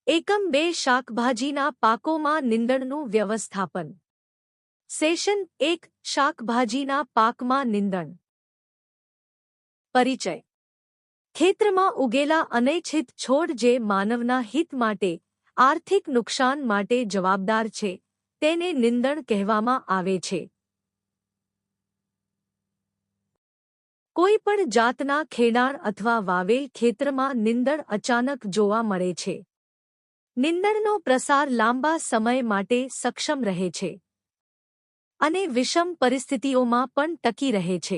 એકમ 2 શાકભાજીના પાકોમાં નીંદણનું વ્યવસ્થાપન. સેશન 1 શાકભાજીના પાકમાં નીંદણ. પરિચય. ખેતરમાં ઉગેલા અનૈચ્છિક છોડ જે માનવના હિત માટે, આર્થિક નુકસાન માટે જવાબદાર છે, તેને નીંદણ કહેવામાં આવે છે. કોઈ પણ જાતના ખેડાણ અથવા વાવેલ ખેતરમાં નીંદણ અચાનક જોવા મળે છે. નીંદણનો પ્રસાર લાંબા સમય માટે સક્ષમ રહે છે અને વિષમ પરિસ્થિતિઓમાં પણ ટકી રહે છે.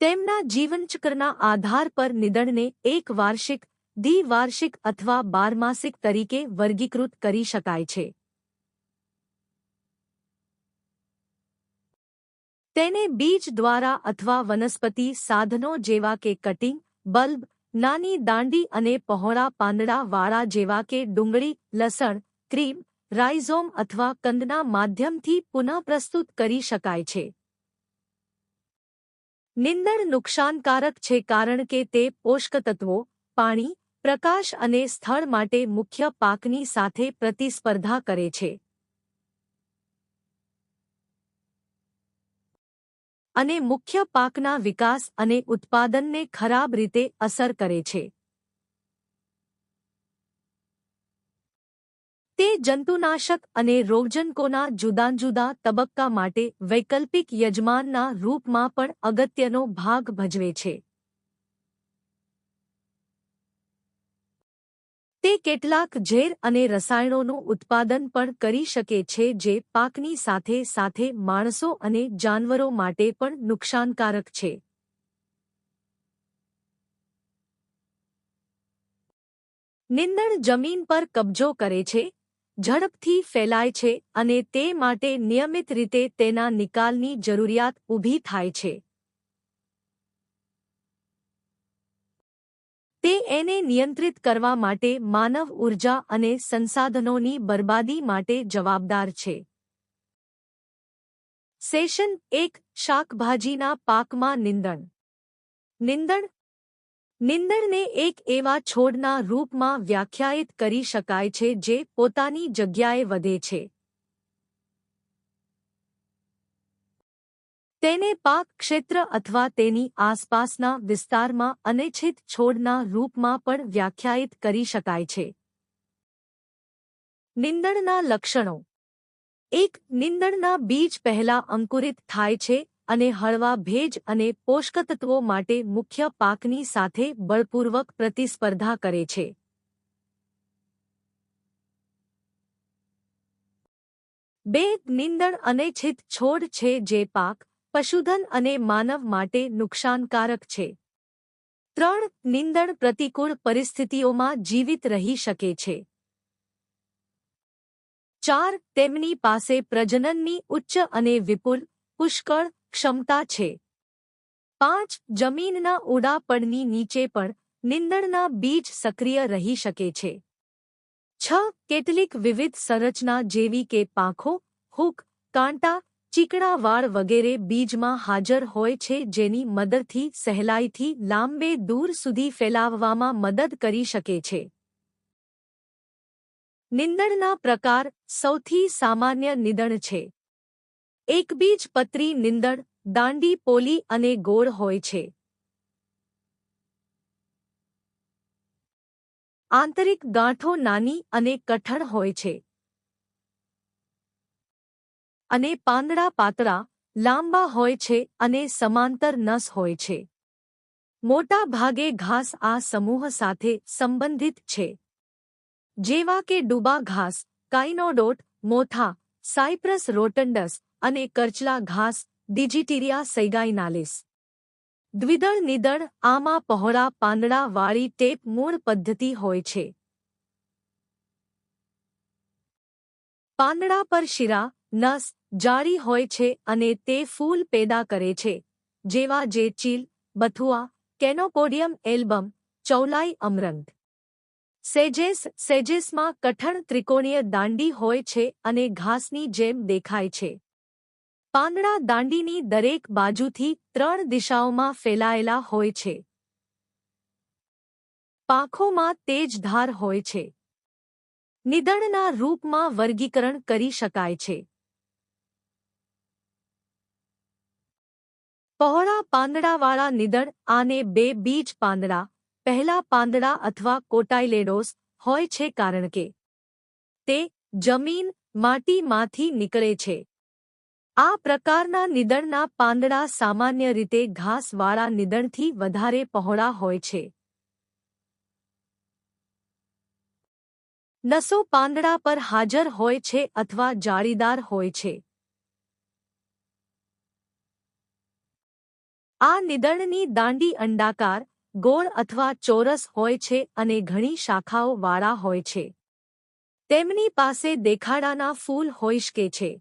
તેમના જીવનચક્રના આધાર પર નીંદણને એક વાર્ષિક, દ્વિવાર્ષિક અથવા બારમાસિક તરીકે વર્ગીકૃત કરી શકાય છે. તેને બીજ દ્વારા અથવા વનસ્પતિ સાધનો જેવા કે કટિંગ, બલ્બ, નાની દાંડી અને પહોળા પાંદડાવાળા જેવા કે ડુંગળી, લસણ, ક્રીમ, રાઇઝોમ અથવા કંદના માધ્યમથી પુનઃપ્રસ્તુત કરી શકાય છે. નીંદણ નુકસાનકારક છે કારણ કે તે પોષકતત્વો, પાણી, પ્રકાશ અને સ્થળ માટે મુખ્ય પાકની સાથે પ્રતિસ્પર્ધા કરે છે અને મુખ્ય પાકના વિકાસ અને ઉત્પાદનને ખરાબ રીતે અસર કરે છે. તે જંતુનાશક અને રોગજનકોના જુદા જુદા તબક્કા માટે વૈકલ્પિક યજમાનના રૂપમાં પણ અગત્યનો ભાગ ભજવે છે. તે કેટલાક ઝેર અને રસાયણોનું ઉત્પાદન પણ કરી શકે છે જે પાકની સાથે સાથે માણસો અને જાનવરો માટે પણ નુકસાનકારક છે. નીંદણ જમીન પર કબજો કરે છે, ઝડપથી ફેલાય છે અને તે માટે નિયમિત રીતે તેના નિકાલની જરૂરિયાત ઊભી થાય છે. તે એને નિયંત્રિત કરવા માટે માનવ ઊર્જા અને સંસાધનોની બરબાદી માટે જવાબદાર છે. સેશન 1 શાકભાજીના પાકમાં નીંદણ. નીંદણને એક એવા છોડના રૂપમાં વ્યાખ્યાયિત કરી શકાય છે જે પોતાની જગ્યાએ વધે છે. તેને પાક ક્ષેત્ર અથવા તેની આસપાસના વિસ્તારમાં અનૈચ્છિક છોડના રૂપમાં પણ વ્યાખ્યાયિત કરી શકાય છે. નીંદણના લક્ષણો. 1. નીંદણના બીજ પહેલા અંકુરિત થાય છે અને હળવા ભેજ અને પોષકતત્વો માટે મુખ્ય પાકની સાથે બળપૂર્વક પ્રતિસ્પર્ધા કરે છે. 2. નીંદણ અનૈચ્છિક છોડ છે જે પાક, પશુધન અને માનવ માટે નુકસાનકારક છે. 3. નીંદણ પ્રતિકૂળ પરિસ્થિતિઓમાં જીવિત રહી શકે છે. 4. તેમની પાસે પ્રજનનની ઉચ્ચ અને વિપુલ, પુષ્કળ ક્ષમતા છે. 5. જમીનના ઊંડા પડની નીચે પણ નીંદણના બીજ સક્રિય રહી શકે છે. 6. કેટલીક વિવિધ સંરચના જેવી કે પાંખો, હૂક, કાંટા, ચીકણા વાળ વગેરે બીજમાં હાજર હોય છે જેની મદદથી સહેલાઈથી લાંબે દૂર સુધી ફેલાવવામાં મદદ કરી શકે છે. નીંદણના પ્રકાર. સૌથી સામાન્ય નીંદણ છે એકબીજપત્રી નીંદણ, દાંડી પોલી અને ગોળ હોય છે. આંતરિક ગાંઠો નાની અને કઠણ હોય છે અને પાંદડા પાતળા, લાંબા હોય છે અને સમાંતર નસ હોય છે. મોટા ભાગે ઘાસ આ સમૂહ સાથે સંબંધિત છે, જેવા કે ડૂબા ઘાસ, કાઇનોડોટ, મોથા, સાયપ્રસ રોટન્ડસ અને કરચલા ઘાસ, ડિજિટીરિયા સૈગાઇનાલિસ. દ્વિદળ નીંદણ. આમાં પહોળા પાંદડાવાળી ટેપ મૂળ પદ્ધતિ હોય છે. પાંદડા પર શીરા, નસ, જાળી હોય છે અને તે ફૂલ પેદા કરે છે, જેવા જે ચીલ, બથુઆ, કેનોપોડિયમ એલ્બમ, ચૌલાઈ અમરંથ. સેજેસમાં કઠણ ત્રિકોણીય દાંડી હોય છે અને ઘાસની જેમ દેખાય છે. પાંદડા દાંડીની દરેક બાજુથી 3 દિશાઓમાં ફેલાયેલા હોય છે. પાંખોમાં તેજ ધાર હોય છે. નિદણના રૂપમાં વર્ગીકરણ કરી શકાય છે. પહોળા પાંદડાવાળા નિદણ આને બે બીજ પાંદડા, પહેલા પાંદડા અથવા કોટાઇલેડોસ હોય છે કારણ કે તે જમીન, માટીમાંથી નીકળે છે. આ પ્રકારના નિદણના પાંદડા સામાન્ય રીતે ઘાસવાળા નિદણથી વધારે પહોળા હોય છે. નસો પાંદડા પર હાજર હોય છે અથવા જાળીદાર હોય છે. આ નિદણની દાંડી અંડાકાર, ગોળ અથવા ચોરસ હોય છે અને ઘણી શાખાઓ વાળા હોય છે. તેમની પાસે દેખાડાના ફૂલ હોઈ શકે છે.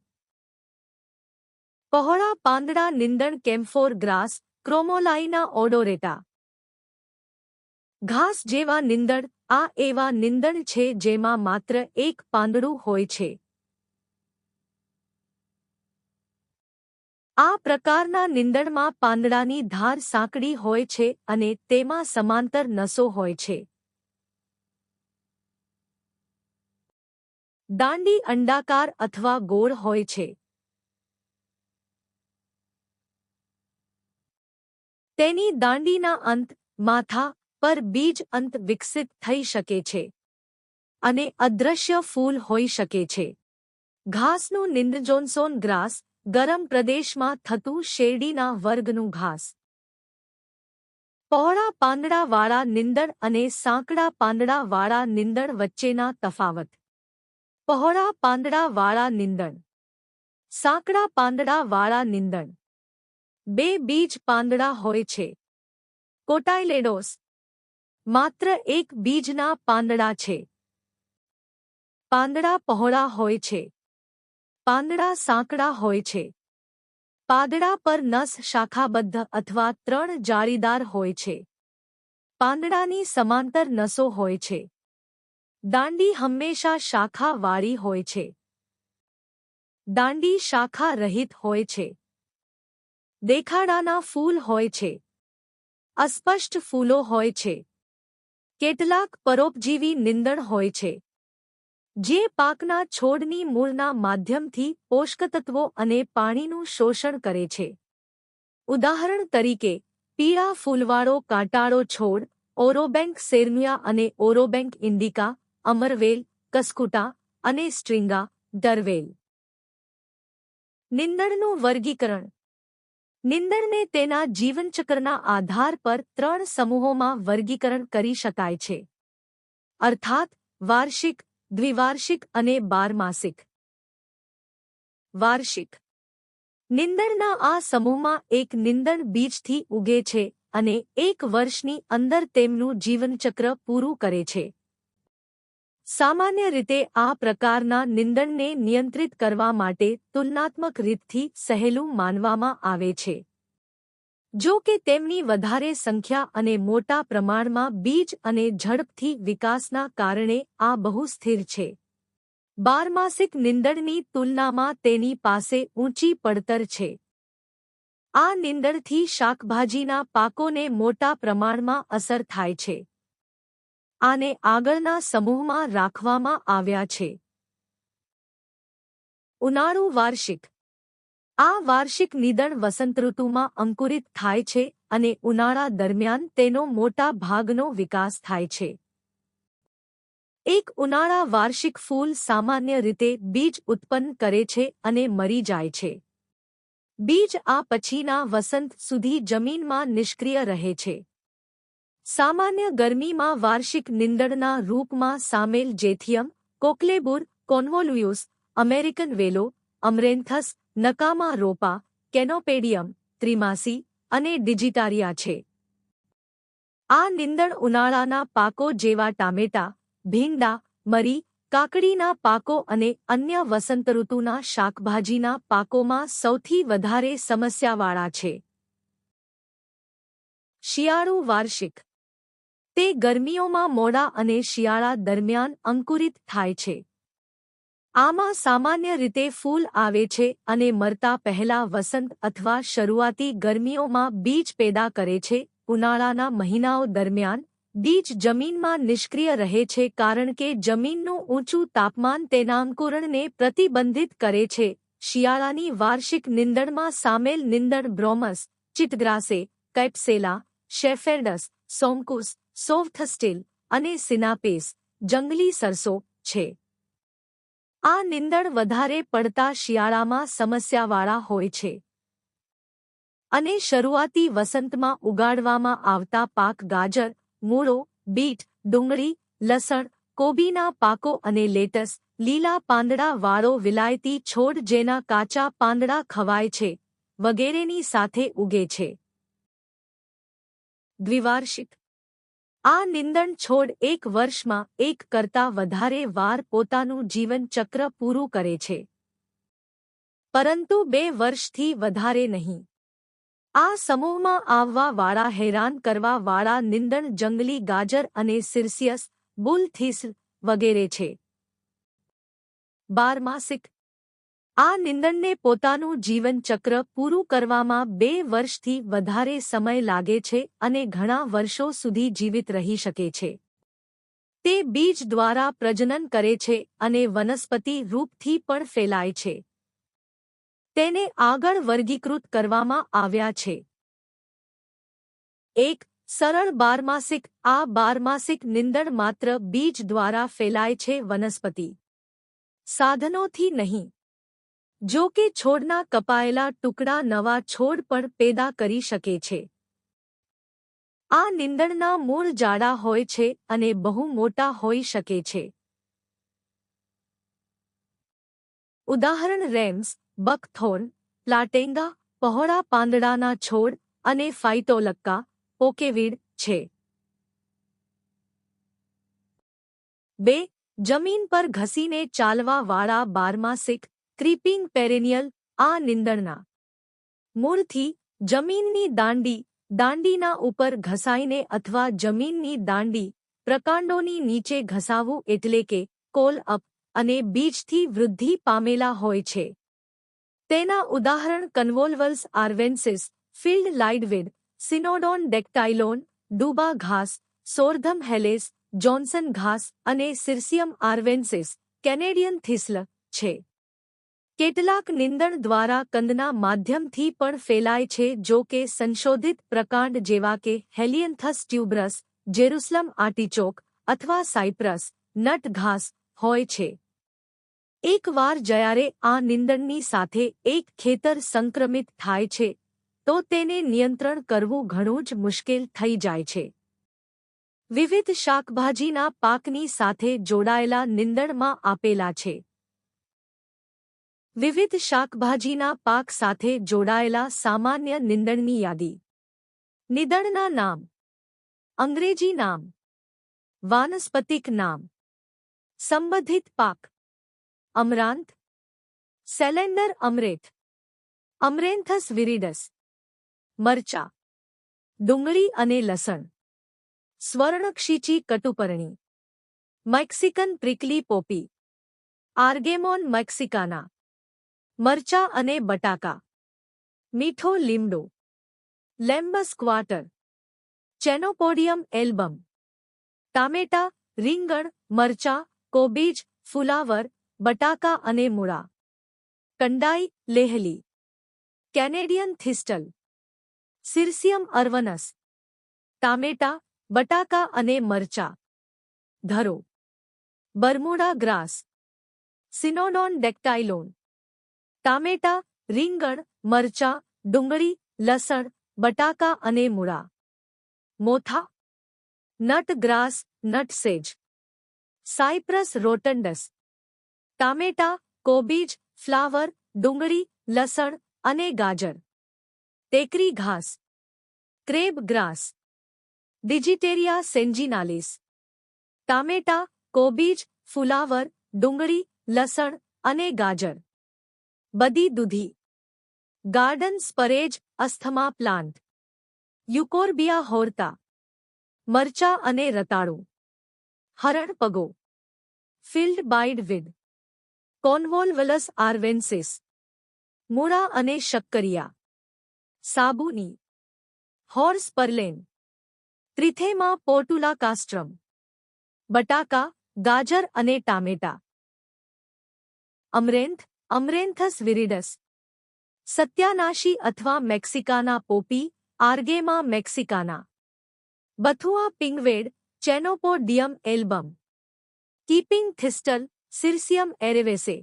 પહોળા પાંદડા નિંદણ કેમ્ફોર ગ્રાસ, ક્રોમોલાઇના ઓડોરેટા. ઘાસ જેવા નિંદણ આ એવા નિંદણ છે જેમાં માત્ર એક પાંદડું હોય છે. આ પ્રકારના નિંદણમાં પાંદડાની ધાર સાંકડી હોય છે અને તેમાં સમાંતર નસો હોય છે. દાંડી અંડાકાર અથવા ગોળ હોય છે. તેની દાંડીના અંત, માથા પર બીજ અંત વિકસિત થઈ શકે છે અને અદૃશ્ય ફૂલ હોઈ શકે છે. ઘાસનું નિંદણ જોન્સોન ગ્રાસ, ગરમ પ્રદેશમાં થતું શેરડીના વર્ગનું ઘાસ. પહોળા પાંદડાવાળા નિંદણ અને સાંકડા પાંદડાવાળા નિંદણ વચ્ચેના તફાવત. પહોળા પાંદડાવાળા નિંદણ, સાંકડા પાંદડાવાળા નિંદણ. બે બીજ પાંદડા હોય છે. કોટાઇલેડોસ માત્ર એક બીજના પાંદડા છે. પાંદડા પહોળા હોય છે. પાંદડા સાંકડા હોય છે. પાંદડા પર નસ શાખાબદ્ધ અથવા ત્રણ જાળીદાર હોય છે. પાંદડાની સમાંતર નસો હોય છે. દાંડી હંમેશા શાખા વાળી હોય છે. દાંડી શાખા રહિત હોય છે. દેખાડાના ફૂલ હોય છે. અસ્પષ્ટ ફૂલો હોય છે. કેટલાક પરોપજીવી નિંદણ હોય છે જે પાકના છોડની મૂળના માધ્યમથી પોષકતત્વો અને પાણીનું શોષણ કરે છે. ઉદાહરણ તરીકે, પીળા ફૂલવાળો કાંટાળો છોડ, ઓરોબેન્ક સેર્નુયા અને ઓરોબેન્ક ઇન્ડિકા, અમરવેલ, કસ્કુટા અને સ્ટ્રિંગા, ડરવેલ. નિંદણનું વર્ગીકરણ. નિંદણને તેના જીવનચક્રના આધાર પર ત્રણ સમૂહોમાં વર્ગીકરણ કરી શકાય છે, અર્થાત વાર્ષિક, દ્વિવાર્ષિક અને બારમાસિક. વાર્ષિક નિંદણના આ સમૂહમાં એક નિંદણ બીજથી ઉગે છે અને એક વર્ષની અંદર તેમનું જીવનચક્ર પૂરું કરે છે. સામાન્ય રીતે આ પ્રકારના નિંદણને નિયંત્રિત કરવા માટે તુલનાત્મક રીતથી સહેલું માનવામાં આવે છે. જો કે તેમની વધારે સંખ્યા અને મોટા પ્રમાણમાં બીજ અને ઝડપથી વિકાસના કારણે આ બહુ સ્થિર છે. બારમાસિક નિંદણની તુલનામાં તેની પાસે ઊંચી પડતર છે. આ નિંદણથી શાકભાજીના પાકોને મોટા પ્રમાણમાં અસર થાય છે. આને આગળના સમૂહમાં રાખવામાં આવ્યા છે. ઉનાળુ વાર્ષિક. આ વાર્ષિક નિંદણ વસંતઋતુમાં અંકુરિત થાય છે અને ઉનાળા દરમિયાન તેનો મોટા ભાગનો વિકાસ થાય છે. એક ઉનાળા વાર્ષિક ફૂલ સામાન્ય રીતે બીજ ઉત્પન્ન કરે છે અને મરી જાય છે. બીજ આ પછીના વસંત સુધી જમીનમાં નિષ્ક્રિય રહે છે. સામાન્ય ગરમીમાં વાર્ષિક નિંદણના રૂપમાં સામેલ જેથિયમ, કોકલેબુર, કોન્વોલ્યુસ, અમેરિકન વેલો, અમરેન્થસ, નકામા રોપા, કેનોપેડિયમ, ત્રિમાસી અને ડિજિટારિયા છે. આ નિંદણ ઉનાળાના પાકો જેવા ટામેટા, ભીંડા, મરી, કાકડીના પાકો અને અન્ય વસંતઋતુના શાકભાજીના પાકોમાં સૌથી વધારે સમસ્યાવાળા છે. શિયાળુ વાર્ષિક. તે ગરમીઓમાં મોડા અને શિયાળા દરમિયાન અંકુરિત થાય છે. આમાં સામાન્ય રીતે ફૂલ આવે છે અને મરતા પહેલા વસંત અથવા શરૂઆતી ગરમીઓમાં બીજ પેદા કરે છે. ઉનાળાના મહિનાઓ દરમિયાન બીજ જમીનમાં નિષ્ક્રિય રહે છે કારણ કે જમીનનું ઊંચું તાપમાન તેના અંકુરણને પ્રતિબંધિત કરે છે. શિયાળાની વાર્ષિક નીંદણમાં સામેલ નીંદણ બ્રોમસ, ચિટગ્રાસે, કૈપ્સેલા, શેફેર્ડસ, સોમકુસ, સોફ્થસ્ટીલ અને સિનાપેસ, જંગલી સરસો છે. આ નીંદણ વધારે પડતા શિયાળામાં સમસ્યાવાળા હોય છે અને શરૂઆતી વસંતમાં ઉગાડવામાં આવતા પાક ગાજર, મૂળો, બીટ, ડુંગળી, લસણ, કોબીના પાકો અને લેટસ, લીલા પાંદડાવાળો વિલાયતી છોડ જેના કાચા પાંદડા ખવાય છે, વગેરેની સાથે ઉગે છે. દ્વિવાર્ષિક આ નીંદણ છોડ એક વર્ષમાં એક કરતાં વધારે વાર પોતાનું જીવન ચક્ર પૂરું કરે છે, પરંતુ 2 વર્ષથી વધારે નહીં. આ સમૂહમાં આવવાવાળા હેરાન કરવાવાળા નીંદણ જંગલી ગાજર અને સિરસિયસ, બુલ થીસ્લ વગેરે છે. બારમાસિક આ નીંદણને પોતાનું જીવન ચક્ર પૂરું કરવામાં 2 વર્ષથી વધારે સમય લાગે છે અને ઘણા વર્ષો સુધી જીવિત રહી શકે છે. તે બીજ દ્વારા પ્રજનન કરે છે અને વનસ્પતિ રૂપથી પણ ફેલાય છે. તેને આગળ વર્ગીકૃત કરવામાં આવ્યા છે. 1. સરળ બારમાસિક આ બારમાસિક નીંદણ માત્ર બીજ દ્વારા ફેલાય છે, વનસ્પતિ સાધનોથી નહીં. જો કે છોડના કપાયેલા ટુકડા નવા છોડ પણ પેદા કરી શકે છે. આ નીંદણના મૂળ જાડા હોય છે અને બહુ મોટા હોઈ શકે છે. ઉદાહરણ રેમ્સ, બકથોર્ન, પ્લાટેંગા, પહોળા પાંદડાના છોડ અને ફાઇટોલક્કા, પોકેવીડ છે. 2. જમીન પર ઘસીને ચાલવાવાળા બારમાસિક ક્રીપિંગ પેરેનિયલ આ નીંદણના મૂળથી જમીનની દાંડીના ઉપર ઘસાઈને અથવા જમીનની દાંડી, પ્રકાંડોની નીચે ઘસાવું એટલે કે કોલ અપ અને બીજથી વૃદ્ધિ પામેલા હોય છે. તેના ઉદાહરણ કન્વોલ્વલ્સ આર્વેન્સિસ, ફિલ્ડ લાઇડવીડ, સિનોડોન ડેક્ટાઇલોન, ડૂબા ઘાસ, સોર્ધમ હેલેસ, જોન્સન ઘાસ અને સિર્સિયમ આર્વેન્સિસ, કેનેડિયન થિસ્લ છે. કેટલાક નીંદણ દ્વારા કંદના માધ્યમથી પણ ફેલાય છે, જો કે સંશોધિત પ્રકાંડ જેવા કે હેલિયન્થસ ટ્યુબરસ, જેરુસલમ આર્ટિચોક અથવા સાયપ્રસ નટ ઘાસ હોય છે. એકવાર જ્યારે આ નીંદણની સાથે એક ખેતર સંક્રમિત થાય છે, તો તેને નિયંત્રણ કરવું ઘણું જ મુશ્કેલ થઈ જાય છે. વિવિધ શાકભાજીના પાકની સાથે જોડાયેલા નીંદણમાં આપેલા છે. વિવિધ શાકભાજીના પાક સાથે જોડાયેલા સામાન્ય નીંદણની યાદી. નીંદણના નામ. અંગ્રેજી નામ. વાનસ્પતિક નામ. સંબંધિત પાક. અમરાંત, સેલેન્ડર અમરેથ, અમરેન્થસ વિરિડસ, મરચા, ડુંગળી અને લસણ, સ્વર્ણક્ષિચી કટુપર્ણી, મેક્સિકન પ્રિકલી પોપી, આર્ગેમોન મેક્સિકાના, મરચા અને બટાકા, મીઠો લીમડો, લેમ્બસ ક્વાર્ટર, ચેનોપોડિયમ એલ્બમ, ટામેટા, રીંગણ, મરચા, કોબીજ, ફુલાવર, બટાકા અને મૂળા, કંડાઈ, લેહલી, કેનેડિયન થિસ્ટલ, સિર્સિયમ અર્વનસ, ટામેટા, બટાકા અને મરચા, ધરો, બર્મુડા ગ્રાસ, સિનોડોન ડેક્ટાઇલોન, ટામેટા, રીંગણ, મરચા, ડુંગળી, લસણ, બટાકા અને મૂળા, મોથા, નટ ગ્રાસ, નટસેજ, સાયપ્રસ રોટન્ડસ, ટામેટા, કોબીજ, ફ્લાવર, ડુંગળી, લસણ અને ગાજર, ટેકરી ઘાસ, ક્રેબ ગ્રાસ, ડિજિટેરિયા સેન્જીનાલિસ, ટામેટા, કોબીજ, ફુલાવર, ડુંગળી, લસણ અને ગાજર, બદી દૂધી, ગાર્ડન સ્પરેજ, અસ્થમા પ્લાન્ટ, યુકોર્બિયા હોર્તા, મરચા અને રતાળુ, હરણ પગો, ફિલ્ડ બાઇડ વિડ, કોન્વોલ્વલસ આર્વેન્સિસ, મૂળા અને શક્કરિયા, સાબુની, હોર્સ પરલેન, ત્રિથેમા પોર્ટુલા કાસ્ટ્રમ. બટાકા, ગાજર અને ટામેટા. અમરેન્થ, અમરેન્થસ વિરિડસ. સત્યાનાશી અથવા મેક્સિકાના પોપી, આર્ગેમા મેક્સિકાના. બથુઆ pigweed, Chenopodium album. Creeping thistle, Cirsium arvense.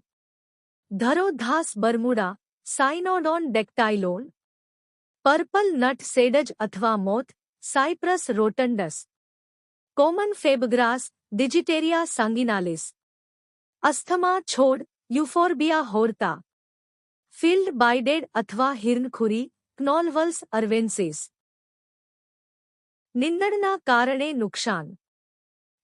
ધરોધાસ Bermuda, Cynodon dactylon. Purple nut sedge અથવા મોથ, Cyperus rotundus. Common crabgrass, Digitaria sanguinalis. Asthma છોડ, યુફોર્બિયા હોર્તા. ફિલ્ડ બાઇડેડ અથવા હિરણખુરી, ક્નોલવલ્સ અર્વેન્સિસ. નીંદણના કારણે નુકસાન.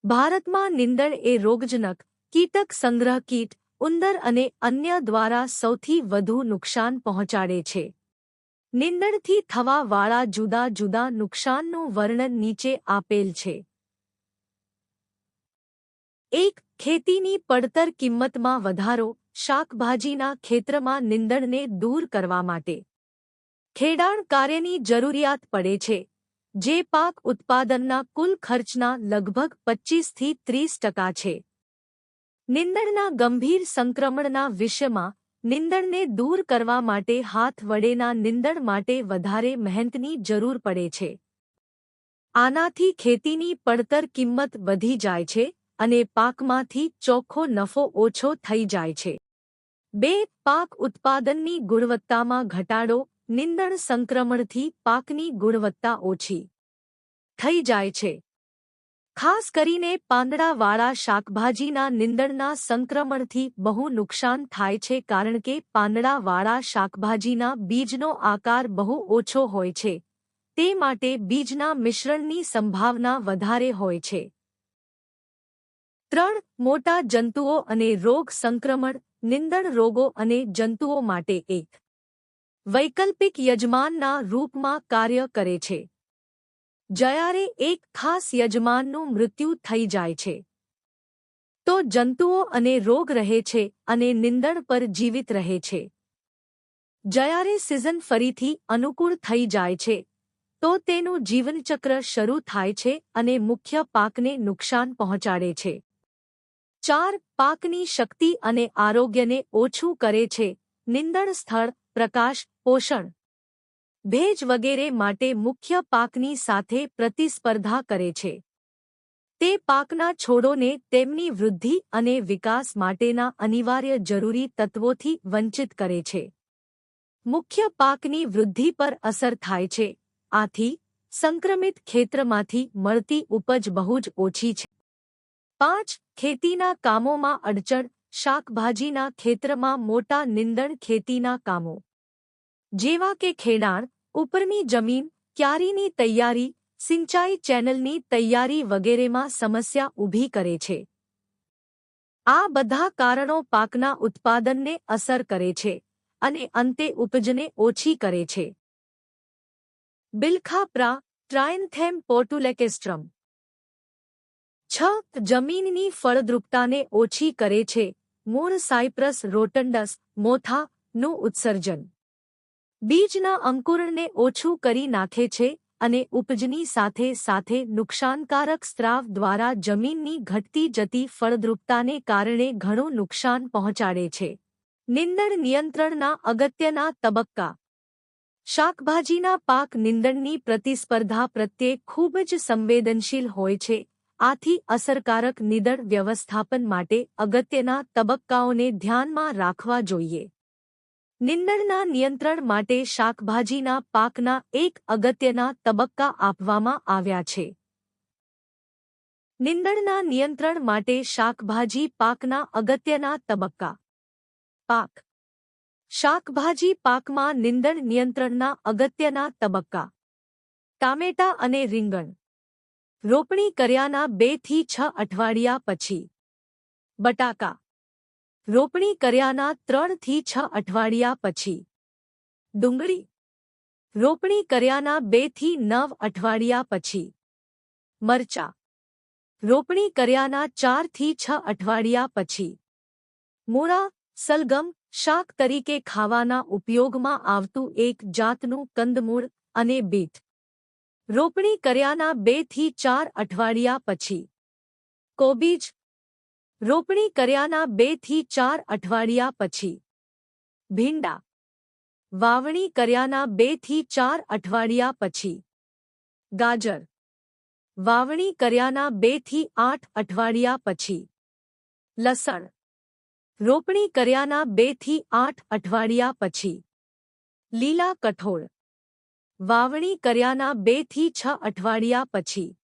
ભારતમાં નીંદણ એ રોગજનક, કીટક સંગ્રહ કીટ, ઉંદર અને અન્ય દ્વારા સૌથી વધુ નુકસાન પહોંચાડે છે. નીંદણથી થવા વાળા જુદા જુદા નુકસાનનું વર્ણન નીચે આપેલ છે. 1. ખેતીની પડતર કિંમતમાં વધારો. શાકભાજીના ખેતરમાં નીંદણને દૂર કરવા માટે ખેડાણ કાર્યની જરૂરિયાત પડે છે, જે પાક ઉત્પાદનના કુલ ખર્ચના લગભગ 25 થી 30% છે. નીંદણના ગંભીર સંક્રમણના વિષયમાં નીંદણને દૂર કરવા માટે હાથ વડેના નીંદણ માટે વધારે મહેનતની જરૂર પડે છે. આનાથી ખેતીની પડતર કિંમત વધી જાય છે અને પાકમાંથી ચોખ્ખો નફો ઓછો થઈ જાય છે. 2. પાક ઉત્પાદનની ગુણવત્તામાં ઘટાડો. નીંદણ સંક્રમણથી પાકની ગુણવત્તા ઓછી થઈ જાય છે. ખાસ કરીને પાંદડાવાળા શાકભાજીના નીંદણના સંક્રમણથી બહુ નુકસાન થાય છે કારણ કે પાંદડાવાળા શાકભાજીના બીજનો આકાર બહુ ઓછો હોય છે, તે માટે બીજના મિશ્રણની સંભાવના વધારે હોય છે. 3. મોટા જંતુઓ અને રોગ સંક્રમણ. નીંદણ રોગો અને જંતુઓ માટે એક વૈકલ્પિક યજમાનના રૂપમાં કાર્ય કરે છે. જ્યારે એક ખાસ યજમાનનું મૃત્યુ થઈ જાય છે, તો જંતુઓ અને રોગ રહે છે અને નીંદણ પર જીવિત રહે છે. જ્યારે સિઝન ફરીથી અનુકૂળ થઈ જાય છે, તો તેનું જીવનચક્ર શરૂ થાય છે અને મુખ્ય પાકને નુકસાન પહોંચાડે છે. 4. પાકની શક્તિ અને આરોગ્યને ઓછું કરે છે. નીંદણ સ્થળ, પ્રકાશ, પોષણ, ભેજ વગેરે માટે મુખ્ય પાકની સાથે પ્રતિસ્પર્ધા કરે છે. તે પાકના છોડોને તેમની વૃદ્ધિ અને વિકાસ માટેના અનિવાર્ય જરૂરી તત્વોથી વંચિત કરે છે. મુખ્ય પાકની વૃદ્ધિ પર અસર થાય છે, આથી સંક્રમિત ખેતરમાંથી મળતી ઉપજ બહુ જ ઓછી છે. 5. ખેતીના કામોમાં અડચણ. શાકભાજીના ખેતરમાં મોટા નીંદણ ખેતીના કામો જેવા કે ખેડાણ, ઉપરની જમીન, ક્યારીની તૈયારી, સિંચાઈ ચેનલની તૈયારી વગેરેમાં સમસ્યા ઊભી કરે છે. આ બધા કારણો પાકના ઉત્પાદનને અસર કરે છે અને અંતે ઉપજને ઓછી કરે છે. બિલખાપ્રા, ટ્રાયન્થેમ પોર્ટુલેકેસ્ટ્રમ. 6. જમીનની ફળદ્રુપતાને ઓછી કરે છે. મૂળ સાયપ્રસ રોટન્ડસ, મોથા, નું ઉત્સર્જન બીજના અંકુરણને ઓછું કરી નાખે છે અને ઉપજની સાથે સાથે નુકસાનકારક સ્ત્રાવ દ્વારા જમીનની ઘટતી જતી ફળદ્રુપતાને કારણે ઘણું નુકસાન પહોંચાડે છે. નીંદણ નિયંત્રણના અગત્યના તબક્કા. શાકભાજીના પાક નીંદણની પ્રતિસ્પર્ધા પ્રત્યે ખૂબ જ સંવેદનશીલ હોય છે, આથી અસરકારક નીંદણ વ્યવસ્થાપન માટે અગત્યના તબક્કાઓને ધ્યાનમાં રાખવા જોઈએ. નીંદણના નિયંત્રણ માટે શાકભાજીના પાકના એક અગત્યના તબક્કા આપવામાં આવ્યા છે. નીંદણના નિયંત્રણ માટે શાકભાજી પાકના અગત્યના તબક્કા. પાક. શાકભાજી પાકમાં નીંદણ નિયંત્રણના અગત્યના તબક્કા. ટામેટા અને રીંગણ. રોપણી કર્યાના 2 થી 6 અઠવાડિયા પછી. બટાકા. રોપણી કર્યાના 3 થી 6 અઠવાડિયા પછી. ડુંગળી. રોપણી કર્યાના 2 થી 9 અઠવાડિયા પછી. મરચાં. રોપણી કર્યાના 4 થી 6 અઠવાડિયા પછી. મૂળા, સલગમ, શાક તરીકે ખાવાના ઉપયોગમાં આવતું એક જાતનું કંદમૂળ, અને બીટ. રોપણી કર્યાના 2 થી 4 અઠવાડિયા પછી. કોબીજ. રોપણી કર્યાના 2 થી 4 અઠવાડિયા પછી. ભીંડા. વાવણી કર્યાના 2 થી 4 અઠવાડિયા પછી. ગાજર. વાવણી કર્યાના 2 થી 8 અઠવાડિયા પછી. લસણ. રોપણી કર્યાના 2 થી 8 અઠવાડિયા પછી. લીલા કઠોળ. વાવણી કર્યાના 2 થી 6 અઠવાડિયા પછી.